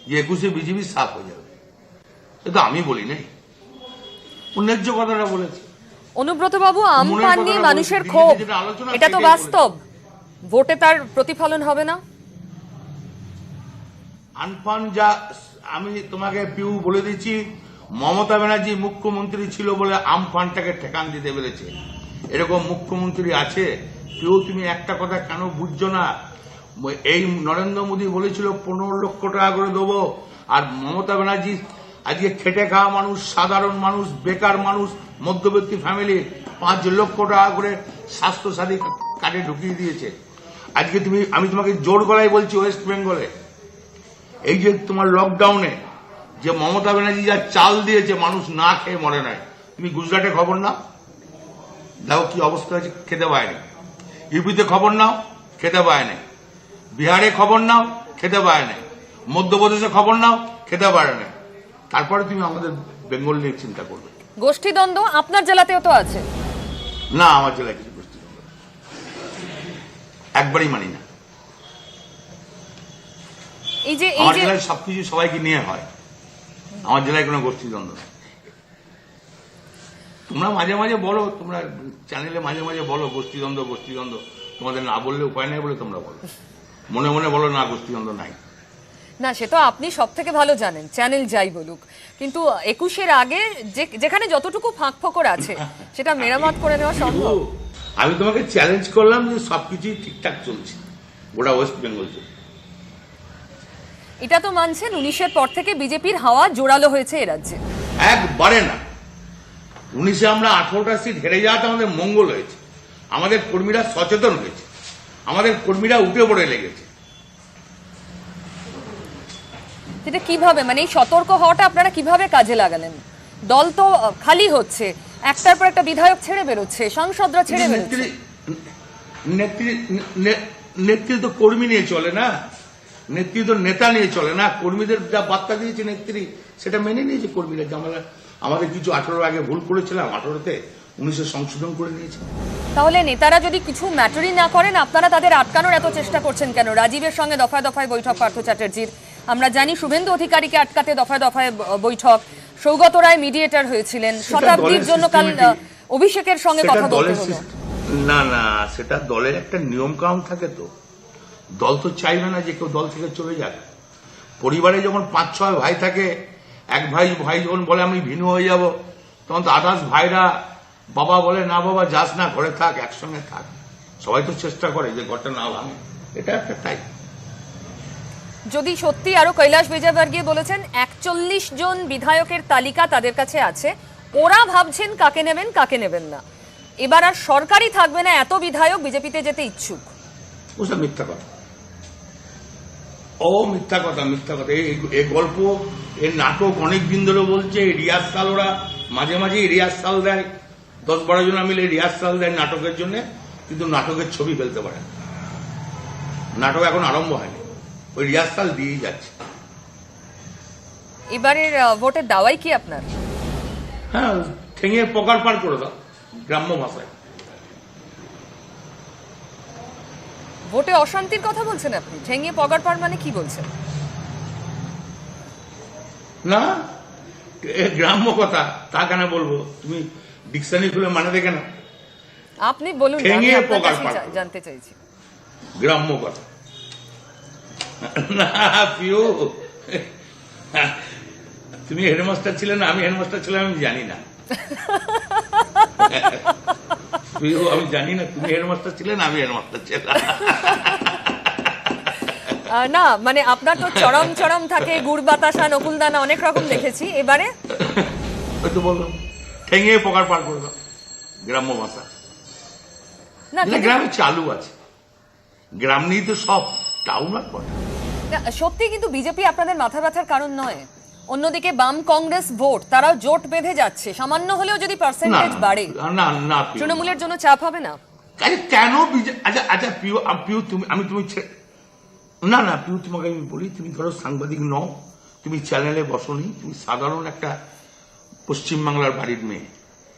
যে 21-এ বিজেপি সাফ হয়ে যাবে। এটা আমি বলি নাই, ন্যায্য কথাটা বলেছে অনুব্রত বাবু। আমপান নিয়ে মানুষের ক্ষোভ, এটা তো বাস্তব, ভোটে তার প্রতিফলন হবে না। আমপান যা আমি তোমাকে পিউ বলে দিচ্ছি, মমতা ব্যানার্জি মুখ্যমন্ত্রী ছিল বলে আমপানটাকে ঠেকান দিতে পেরেছে। এরকম মুখ্যমন্ত্রী আছে। পিউ তুমি একটা কথা কেন বুঝছো না? এই নরেন্দ্র মোদী বলেছিল 15 লক্ষ টাকা করে দেবো, আর মমতা ব্যানার্জি আজকে খেটে খাওয়া মানুষ, সাধারণ মানুষ, বেকার মানুষ, মধ্যবিত্ত ফ্যামিলি 5 লক্ষ টাকা করে স্বাস্থ্যসাথী কার্ডে ঢুকিয়ে দিয়েছে। আজকে আমি তোমাকে জোর গলায় বলছি, ওয়েস্ট বেঙ্গলে এই যে তোমার লকডাউনে যে মমতা ব্যানার্জি যা চাল দিয়েছে, মানুষ না খেয়ে মরে নাই। তুমি গুজরাটে খবর নাও, দেখো কি অবস্থা হয়েছে, খেতে পায়নি। ইউপিতে খবর নাও, খেতে পায় নাই। বিহারে খবর নাও, খেতে পায় নাই। মধ্যপ্রদেশে খবর নাও, খেতে পারে না। তারপরে তুমি আমাদের বেঙ্গল নিয়ে চিন্তা করবে। গোষ্ঠীদ্বন্দ্ব আপনার জেলাতেও তো আছে? না, আমার জেলায় কিছু গোষ্ঠীদ্বন্দ্ব একবারই মানি না। আমার জেলায় সবকিছু সবাইকে নিয়ে হয়, আমার জেলায় কোনো গোষ্ঠীদ্বন্দ্ব নেই। তোমরা মাঝে মাঝে বলো, তোমরা চ্যানেলে মাঝে মাঝে বলো গোষ্ঠীদ্বন্দ্ব গোষ্ঠীদ্বন্দ্ব, তোমাদের না বললে উপায় নেই বলে তোমরা বলো, মনে মনে বলো না গোষ্ঠীদ্বন্দ্ব নাই। না, সে তো আপনি সব থেকে ভালো জানেন, চ্যানেল যাই বলুক, কিন্তু 21-এর আগে যেখানে যতটুকু ফাঁক ফোকর আছে সেটা মেরামত করে নেওয়া সম্ভব। আমি তোমাকে চ্যালেঞ্জ করলাম যে সবকিছুই ঠিকঠাক চলছে, গোটা ওয়েস্ট বেঙ্গল চলছে। এটা তো মানছেন 19-এর পর থেকে বিজেপির হাওয়া জোরালো হয়েছে এ রাজ্যে? একবারে না। 19-এ আমরা 18টা সিট হেরে যাওয়াতে আমাদের মঙ্গল হয়েছে, আমাদের কর্মীরা সচেতন হয়েছে, আমাদের কর্মীরা উঠে পড়ে লেগেছে। সেটা কিভাবে, মানে এই সতর্ক হওয়াটা আপনারা কিভাবে কাজে লাগালেন? দল তো খালি হচ্ছে, একটার পর একটা বিধায়ক ছেড়ে বেরোচ্ছে, সাংসদরা ছেড়ে বেরোচ্ছে। নেতৃত্ব কর্মী নিয়ে চলে না, নেতৃত্ব নেতা নিয়ে চলে না। কর্মীদের যা বার্তা দিয়েছে নেত্রী, সেটা মেনে নিয়েছে কর্মীরা। যে আমাদের কিছু 18 আগে ভুল করেছিলাম, 18তে 19-এ সংশোধন করে নিয়েছে। তাহলে নেতারা যদি কিছু ম্যাটারই না করেন, আপনারা তাদের আটকানোর এত চেষ্টা করছেন কেন? রাজীবের সঙ্গে দফায় দফায় বৈঠক পার্থ চ্যাটার্জির, আমরা জানি শুভেন্দু অধিকারীকে আটকাতে দফায় দফায় বৈঠক, সৌগত রায় মিডিয়েটর হয়েছিলেন, শতাব্দীর জন্য কাল অভিষেকের সঙ্গে কথা বলতে হলো। না না, সেটা দলের একটা নিয়ম কানুন থাকে। তো দল তো চাইবে না যে কেউ দল থেকে চলে যাক। পরিবারে যখন 5-6 ভাই থাকে, এক ভাই যখন বলে আমি ভিন্ন হয়ে যাব, তখন তো 28 ভাইরা বাবা বলে না বাবা যাস না, ঘরে থাক, একসঙ্গে থাক। সবাই তো চেষ্টা করে যে ঘরটা না ভাঙে, এটা একটা টাইপ। যদি সত্যি, আরো কৈলাস বিজয়বর্গীয় বলেছেন 41 জন বিধায়কের তালিকা তাদের কাছে আছে, ওরা ভাবছেন কাকে নেবেন কাকে নেবেন না। এবার আর সরকারই থাকবে না, এত বিধায়ক বিজেপিতে যেতে ইচ্ছুক। ওসব মিথ্যা কথা, মিথ্যা কথা, মিথ্যা কথা। এই গল্প, এই নাটক অনেক দিন ধরে বলছে। রিহার্সাল, ওরা মাঝে মাঝে রিহার্সাল দেয়, 10-12 জন মিলে রিহার্সাল দেয় নাটকের জন্য, কিন্তু নাটকের ছবি ফেলতে পারে না। নাটক এখন আরম্ভ হয়নি, ওই রিহার্সাল দিয়েই যাচ্ছে। এবারের ভোটের দাওয়াই কি আপনার? হ্যাঁ, ঠেঙে পকার পার করে দাও, গ্রাম্য ভাষায়। ভোটে অশান্তির কথা বলছেন আপনি? ঠেঙিয়ে পগার পার মানে কি বলছেন? না, গ্রাম্য কথা, তা কেন বলবো? তুমি ডিকশনারি খুলে মানে দেখে না। আপনি বলুন, ঠেঙিয়ে পকার পার জানতে চাইছি গ্রাম্য কথা। না পিও, তুমি হেডমাস্টার ছিলে না, আমি হেডমাস্টার ছিলাম, আমি জানি না। আমি জানি না, তুমি হেডমাস্টার ছিলেন, আমি হেডমাস্টার ছিলাম না। মানে আপনার তো চরম চরম থাকে, গুড় বাতাসা, নকুলদানা, অনেক রকম দেখেছি। এবারে হয়তো বললাম ঠেঙে পকার পার করে দাও, গ্রাম্য ভাষা। না, গ্রামে চালু আছে, গ্রাম নিয়ে তো সব, টাউন আর পড়ে। সত্যি কিন্তু বিজেপি আপনাদের মাথা ব্যথার কারণ নয়। অন্যদিকে বাম কংগ্রেস ভোট, তারাও জোট বেঁধে যাচ্ছে, সামান্য হলেও যদি পার্সেন্টেজ বাড়ে তৃণমূলের জন্য চাপ হবে না? কেন? আচ্ছা পিউ, তুমি না না পিউ, তোমাকে আমি বলি, তুমি ধরো সাংবাদিক নও, তুমি চ্যানেলে বসনি, তুমি সাধারণ একটা পশ্চিমবাংলার বাড়ির মেয়ে।